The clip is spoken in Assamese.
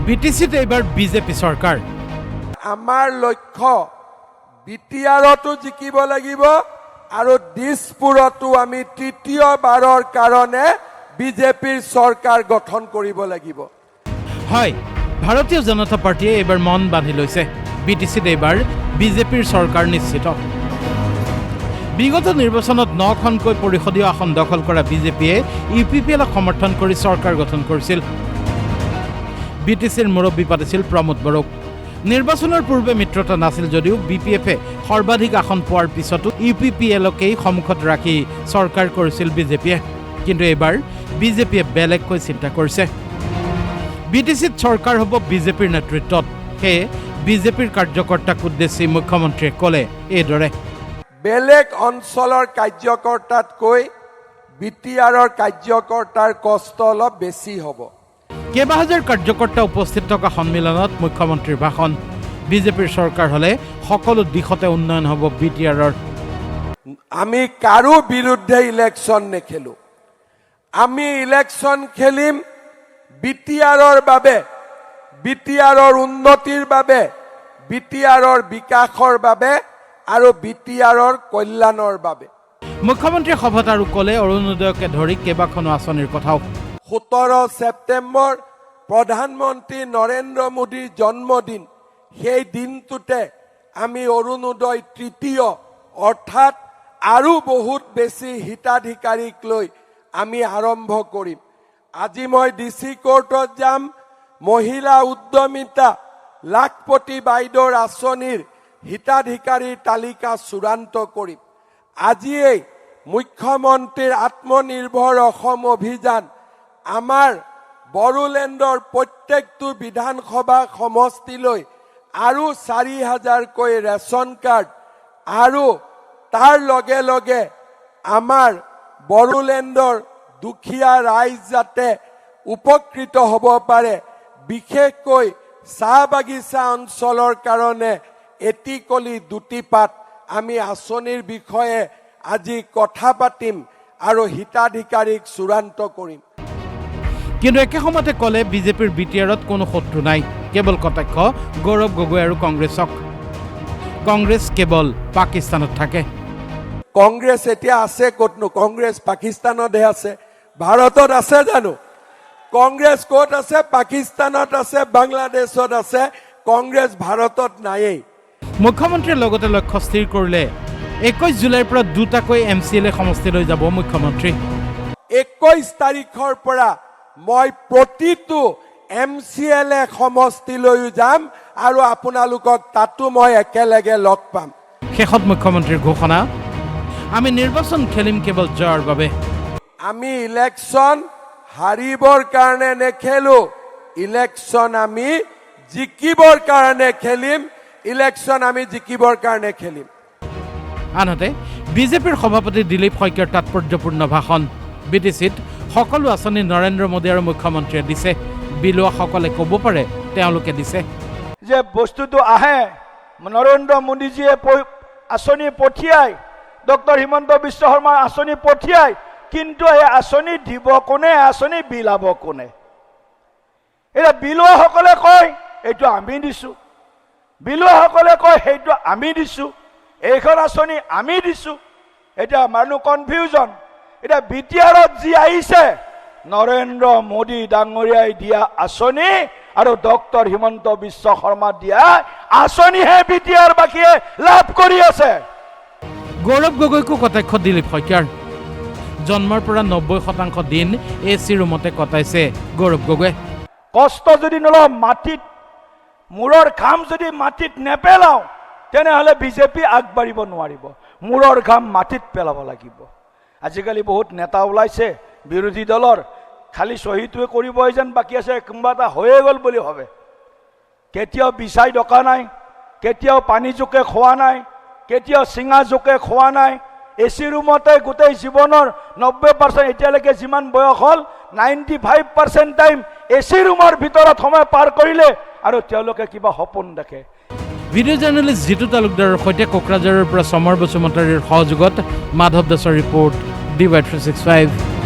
বিটিসিত এবাৰ বিজেপি সৰকাৰ। আমাৰ লক্ষ্য বিটিআৰতো জিকিব লাগিব আৰু দিছপুৰতো আমি তৃতীয়বাৰৰ কাৰণে বিজেপিৰ চৰকাৰ গঠন কৰিব লাগিব। হয়, ভাৰতীয় জনতা পাৰ্টিয়ে এবাৰ মন বান্ধি লৈছে। বিটিসিত এবাৰ বিজেপিৰ চৰকাৰ নিশ্চিত। বিগত নিৰ্বাচনত 9খনকৈ পৰিষদীয় আসন দখল কৰা বিজেপিয়ে ইউপিপিএলক সমৰ্থন কৰি চৰকাৰ গঠন কৰিছিল। বিটিসিৰ মুৰব্বী পাতিছিল প্ৰমোদ বড়োক। নিৰ্বাচনৰ পূৰ্বে মিত্ৰতা নাছিল যদিও বিপিএফে সৰ্বাধিক আসন পোৱাৰ পিছতো ইউপিপিএলকেই সন্মুখত ৰাখি চৰকাৰ কৰিছিল বিজেপিয়ে। কিন্তু এইবাৰ বিজেপিয়ে বেলেগকৈ চিন্তা কৰিছে। বিটিসিত চৰকাৰ হ'ব বিজেপিৰ নেতৃত্বত। সেয়ে বিজেপিৰ কাৰ্যকৰ্তাক উদ্দেশ্যি মুখ্যমন্ত্ৰীয়ে ক'লে এইদৰে, বেলেগ অঞ্চলৰ কাৰ্যকৰ্তাতকৈ বিটিআৰৰ কাৰ্যকৰ্তাৰ কষ্ট অলপ বেছি হ'ব। কেইবাহাজাৰ কাৰ্যকৰ্তা উপস্থিত থকা সন্মিলনত মুখ্যমন্ত্ৰীৰ ভাষণ। বিজেপিৰ চৰকাৰ হ'লে সকলো দিশতে উন্নয়ন হ'ব বিটিআৰৰ। আমি কাৰো বিৰুদ্ধে ইলেকশ্যন নেখেলো। আমি ইলেকশ্যন খেলিম বিটিআৰৰ বাবে, বিটিআৰৰ উন্নতিৰ বাবে, বিটিআৰৰ বিকাশৰ বাবে আৰু বিটিআৰৰ কল্যাণৰ বাবে। মুখ্যমন্ত্ৰীয়ে সভাত আৰু ক'লে অৰুণোদয়কে ধৰি কেইবাখনো আঁচনিৰ কথাও। 17 ছেপ্টেম্বৰ প্ৰধানমন্ত্ৰী নৰেন্দ্ৰ মোদীৰ জন্মদিন। সেই দিনটোতে আমি অৰুণোদয় তৃতীয় অৰ্থাৎ আৰু বহুত বেছি হিতাধিকাৰীক লৈ আমি আৰম্ভ কৰিম। আজি মই ডিচি কোৰ্টত যাম, মহিলা উদ্যমিতা লাখপতি বাইদেউৰ আঁচনিৰ হিতাধিকাৰীৰ তালিকা চূড়ান্ত কৰিম। আজিয়েই মুখ্যমন্ত্ৰীৰ আত্মনিৰ্ভৰ অসম অভিযান আমাৰ বড়োলেণ্ডৰ প্ৰত্যেকটো বিধানসভা সমষ্টিলৈ আৰু 4,000কৈ ৰেচন কাৰ্ড আৰু তাৰ লগে লগে আমাৰ বড়োলেণ্ডৰ দুখীয়া ৰাইজ যাতে উপকৃত হ'ব পাৰে, বিশেষকৈ চাহ বাগিচা অঞ্চলৰ কাৰণে এটিকলি দুটিপাত আমি আঁচনিৰ বিষয়ে আজি কথা পাতিম আৰু হিতাধিকাৰীক চূড়ান্ত কৰিম। কিন্তু একে সময়তে ক'লে বিজেপিৰ বিটিআৰত কোনো শত্ৰু নাই, কেৱল কটাক্ষ গৌৰৱ গগৈ আৰু কংগ্ৰেছক। কংগ্ৰেছ কেৱল পাকিস্তানত থাকে। কংগ্ৰেছ এতিয়া আছে ক'তনো? কংগ্ৰেছ পাকিস্তানতহে আছে। ভাৰতত আছে জানো? কংগ্ৰেছ ক'ত আছে? পাকিস্তানত আছে, বাংলাদেশত আছে। কংগ্ৰেছ ভাৰতত নায়েই। মুখ্যমন্ত্ৰীয়ে লগতে লক্ষ্য স্থিৰ কৰিলে 21 জুলাইৰ পৰা দুটাকৈ MCLA সমষ্টিলৈ যাব মুখ্যমন্ত্ৰী। 21 তাৰিখৰ পৰা মই প্ৰতিটো MCLA সমষ্টিলৈও যাম আৰু আপোনালোকক তাতো মই একেলগে লগ পাম। শেষত মুখ্যমন্ত্ৰীৰ ঘোষণা, আমি নিৰ্বাচন খেলিম কেৱল জয়ৰ বাবে। আমি ইলেকশ্যন হাৰিবৰ কাৰণে নেখেলো, ইলেকশ্যন আমি জিকিবৰ কাৰণে খেলিম, ইলেকশ্যন আমি জিকিবৰ কাৰণে খেলিম। আনহাতে বিজেপিৰ সভাপতি দিলীপ শইকীয়াৰ তাৎপৰ্যপূৰ্ণ ভাষণ। বিটিসিত সকলো আঁচনি নৰেন্দ্ৰ মোদী আৰু মুখ্যমন্ত্ৰীয়ে দিছে। বিলোৱাসকলে ক'ব পাৰে তেওঁলোকে দিছে। যে বস্তুটো আহে নৰেন্দ্ৰ মোদীজীয়ে আঁচনি পঠিয়াই, ডক্টৰ হিমন্ত বিশ্ব শৰ্মাৰ আঁচনি পঠিয়াই, কিন্তু এই আঁচনি দিব কোনে, আঁচনি বিলাব কোনে? এতিয়া বিলোৱাসকলে কয় এইটো আমি দিছোঁ, বিলোৱাসকলে কয় সেইটো আমি দিছোঁ, এইখন আঁচনি আমি দিছোঁ। এতিয়া মানুহ কনফিউজন। এতিয়া বিটিআৰত যি আহিছে নৰেন্দ্ৰ মোদী ডাঙৰীয়াই দিয়া আঁচনি আৰু ডক্টৰ হিমন্ত বিশ্ব শৰ্মা দিয়া আঁচনিহে বিটিআৰ বাকীয়ে লাভ কৰি আছে। গৌৰৱ গগৈকো কটাক্ষ দিলীপ শইকীয়াৰ। জন্মৰ পৰা 90% দিন AC ৰুমতে কটাইছে গৌৰৱ গগৈ। কষ্ট যদি নলওঁ, মাটিত মূৰৰ ঘাম যদি মাটিত নেপেলাওঁ তেনেহ'লে বিজেপি আগবাঢ়িব নোৱাৰিব। মূৰৰ ঘাম মাটিত পেলাব লাগিব। আজিকালি বহুত নেতা ওলাইছে বিৰোধী দলৰ, খালি চহীটোৱে কৰিবই যেন বাকী আছে, কোনোবা এটা হৈয়ে গ'ল বুলি ভাবে। কেতিয়াও বিচাই ডকা নাই, কেতিয়াও পানী জোকে খোৱা নাই, কেতিয়াও চিঙা জোকে খোৱা নাই। AC ৰুমতে গোটেই জীৱনৰ 90% এতিয়ালৈকে যিমান বয়স হ'ল 95% টাইম AC ৰুমৰ ভিতৰত সময় পাৰ কৰিলে আৰু তেওঁলোকে কিবা সপোন দেখে। ভিডিঅ' জাৰ্নেলিষ্ট জিতু তালুকদাৰৰ সৈতে কোকৰাঝাৰৰ পৰা সমৰ বসুমতাৰীৰ সহযোগত মাধৱ দাসৰ ৰিপৰ্ট DY365।